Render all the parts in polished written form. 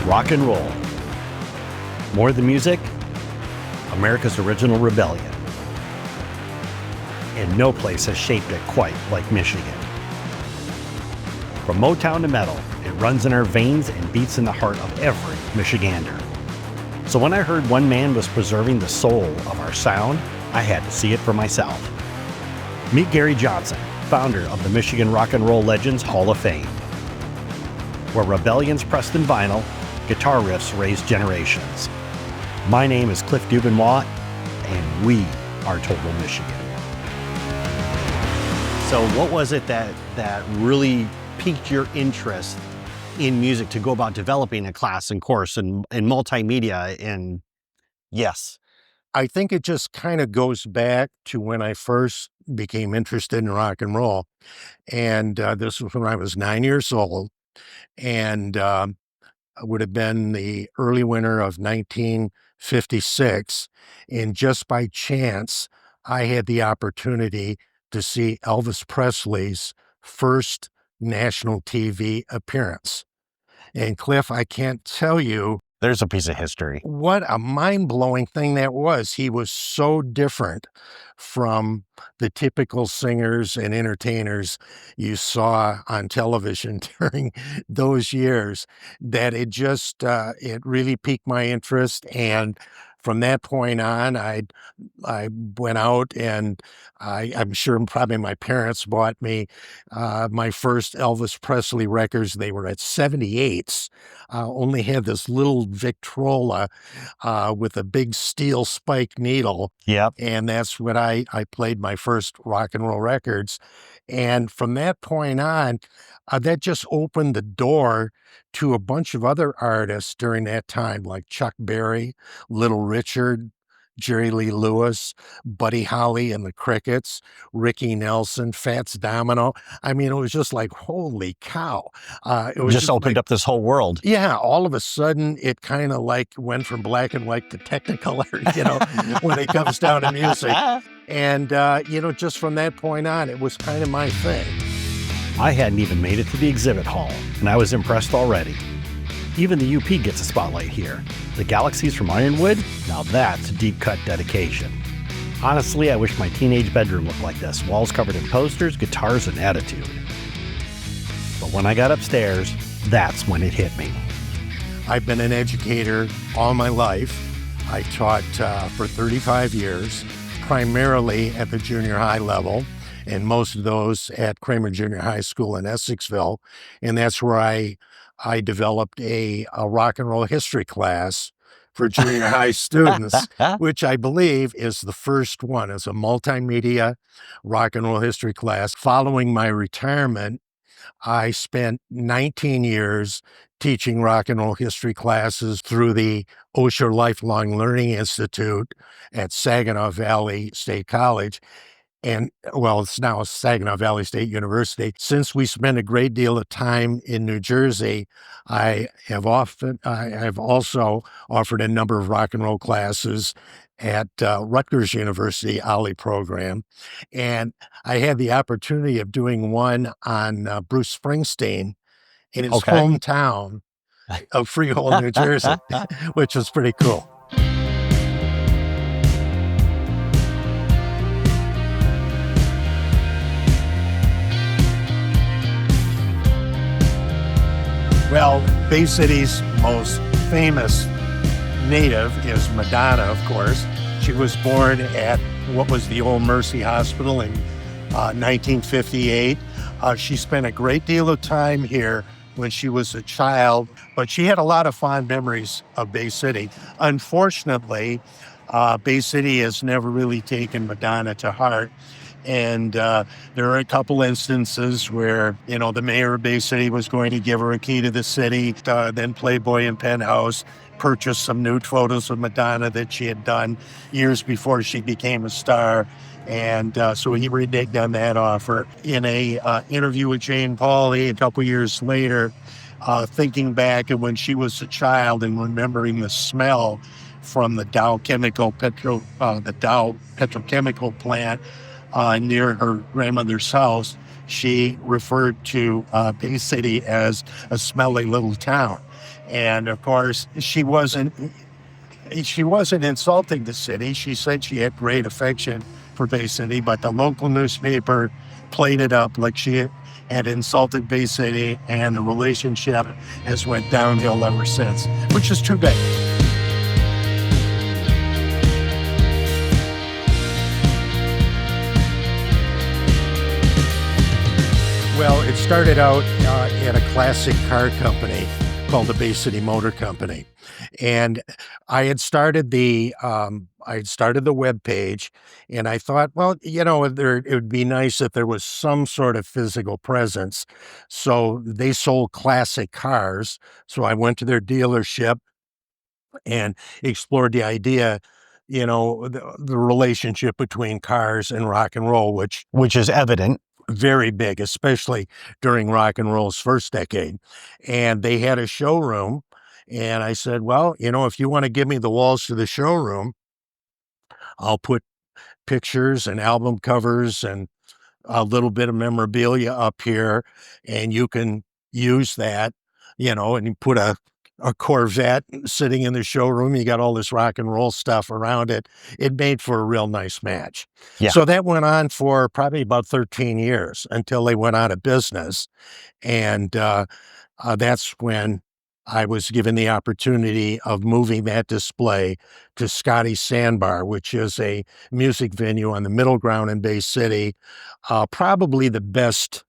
rock and roll. More than music, America's original rebellion. And no place has shaped it quite like Michigan. From Motown to metal, it runs in our veins and beats in the heart of every Michigander. So when I heard one man was preserving the soul of our sound, I had to see it for myself. Meet Gary Johnson, founder of the Michigan Rock and Roll Legends Hall of Fame, where rebellion's pressed in vinyl, guitar riffs raise generations. My name is Cliff Dubenois, and we are Total Michigan. So what was it that really piqued your interest in music to go about developing a class and course and multimedia and yes? I think it just kind of goes back to when I first became interested in rock and roll. And this was when I was 9 years old. And it would have been the early winter of 1956. And just by chance, I had the opportunity to see Elvis Presley's first national TV appearance. And Cliff, I can't tell you, There's a piece of history. what a mind-blowing thing that was. He was so different from the typical singers and entertainers you saw on television during those years that it just, it really piqued my interest. And from that point on, I went out and I'm sure probably my parents bought me my first Elvis Presley records. They were at 78s. Only had this little Victrola with a big steel spike needle. Yep. And that's when I played my first rock and roll records. And from that point on, that just opened the door to a bunch of other artists during that time, like Chuck Berry, Little Richard, Jerry Lee Lewis, Buddy Holly and the Crickets, Ricky Nelson, Fats Domino. I mean, it was just like, holy cow. It was Just opened up this whole world. Yeah, all of a sudden it kind of like went from black and white to Technicolor, when it comes down to music. And, just from that point on, it was kind of my thing. I hadn't even made it to the exhibit hall, and I was impressed already. Even the UP gets a spotlight here. The Galaxies from Ironwood? Now that's deep-cut dedication. Honestly, I wish my teenage bedroom looked like this, walls covered in posters, guitars, and attitude. But when I got upstairs, that's when it hit me. I've been an educator all my life. I taught for 35 years, primarily at the junior high level, and most of those at Kramer Junior High School in Essexville. And that's where I developed a rock and roll history class for junior high students, which I believe is the first one. It's a multimedia rock and roll history class. Following my retirement, I spent 19 years teaching rock and roll history classes through the Osher Lifelong Learning Institute at Saginaw Valley State College. And well, it's now Saginaw Valley State University. Since we spend a great deal of time in New Jersey, I have also offered a number of rock and roll classes at Rutgers University Ollie program. And I had the opportunity of doing one on Bruce Springsteen in his hometown of Freehold, New Jersey, which was pretty cool. Well, Bay City's most famous native is Madonna, of course. She was born at what was the old Mercy Hospital in 1958. She spent a great deal of time here when she was a child, but she had a lot of fond memories of Bay City. Unfortunately, Bay City has never really taken Madonna to heart. And there are a couple instances where, the mayor of Bay City was going to give her a key to the city. Then Playboy and Penthouse purchased some nude photos of Madonna that she had done years before she became a star. And so he reneged on that offer. In a interview with Jane Pauley a couple years later, thinking back at when she was a child and remembering the smell from the Dow petrochemical plant near her grandmother's house, she referred to Bay City as a smelly little town. And of course, she wasn't insulting the city. She said she had great affection for Bay City, but the local newspaper played it up like she had insulted Bay City, and the relationship has went downhill ever since, which is too bad. Well, it started out at a classic car company called the Bay City Motor Company, and I had started the web page, and I thought, well, it would be nice if there was some sort of physical presence. So they sold classic cars. So I went to their dealership and explored the idea, the relationship between cars and rock and roll, which is evident, very big, especially during rock and roll's first decade. And they had a showroom. And I said, well, if you want to give me the walls to the showroom, I'll put pictures and album covers and a little bit of memorabilia up here, and you can use that, and you put a Corvette sitting in the showroom. You got all this rock and roll stuff around it. It made for a real nice match. Yeah. So that went on for probably about 13 years until they went out of business. And that's when I was given the opportunity of moving that display to Scotty's Sandbar, which is a music venue on the middle ground in Bay City, probably the best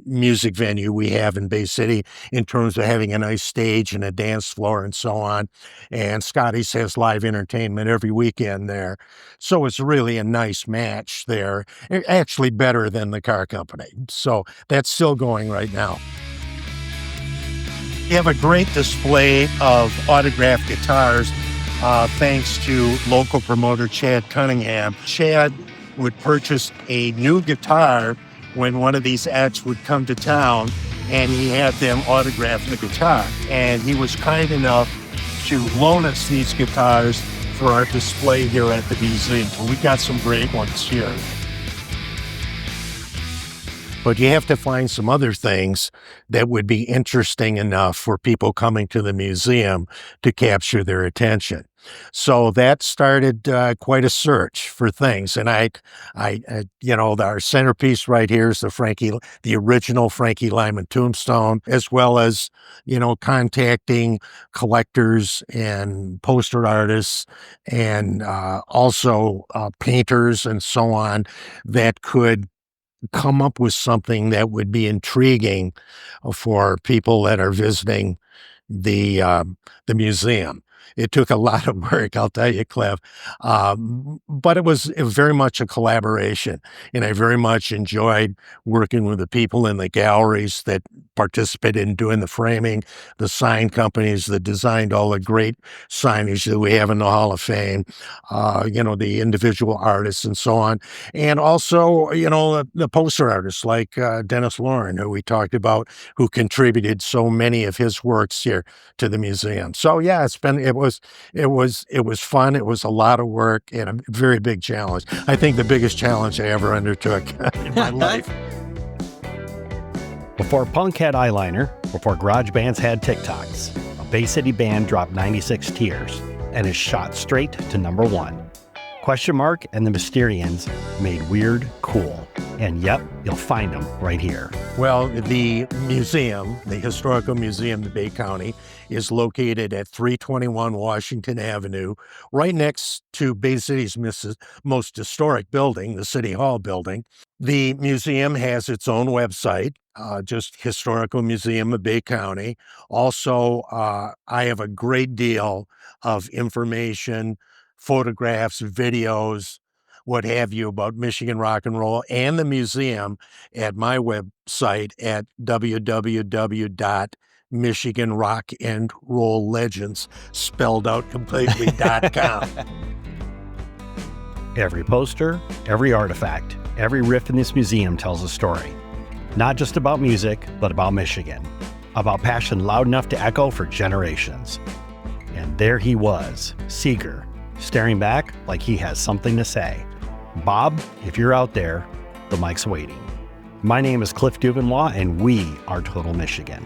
music venue we have in Bay City in terms of having a nice stage and a dance floor and so on. And Scotty's has live entertainment every weekend there. So it's really a nice match there, actually better than the car company. So that's still going right now. We have a great display of autographed guitars, thanks to local promoter Chad Cunningham. Chad would purchase a new guitar when one of these acts would come to town, and he had them autograph the guitar. And he was kind enough to loan us these guitars for our display here at the museum. We got some great ones here. But you have to find some other things that would be interesting enough for people coming to the museum to capture their attention. So that started quite a search for things. And our centerpiece right here is the original Frankie Lyman tombstone, as well as, contacting collectors and poster artists and also painters and so on that could come up with something that would be intriguing for people that are visiting the museum. It took a lot of work, I'll tell you, Cliff, but it was very much a collaboration, and I very much enjoyed working with the people in the galleries that participated in doing the framing, the sign companies that designed all the great signage that we have in the Hall of Fame, the individual artists and so on, and also, the poster artists like Dennis Lauren, who we talked about, who contributed so many of his works here to the museum. So yeah, it was fun. It was a lot of work and a very big challenge. I think the biggest challenge I ever undertook in my life. Before punk had eyeliner, before garage bands had TikToks, a Bay City band dropped 96 Tears and is shot straight to number 1. Question Mark and the Mysterians made weird cool. And yep, you'll find them right here. Well, the museum, the Historical Museum of Bay County, is located at 321 Washington Avenue, right next to Bay City's most historic building, the City Hall building. The museum has its own website, just Historical Museum of Bay County. Also, I have a great deal of information, photographs, videos, what have you, about Michigan rock and roll and the museum at my website at www.michiganrockandrolllegends, spelled out completely.com. Every poster, every artifact, every riff in this museum tells a story. Not just about music, but about Michigan. About passion loud enough to echo for generations. And there he was, Seeger, staring back like he has something to say. Bob, if you're out there, the mic's waiting. My name is Cliff Duvernois, and we are Total Michigan.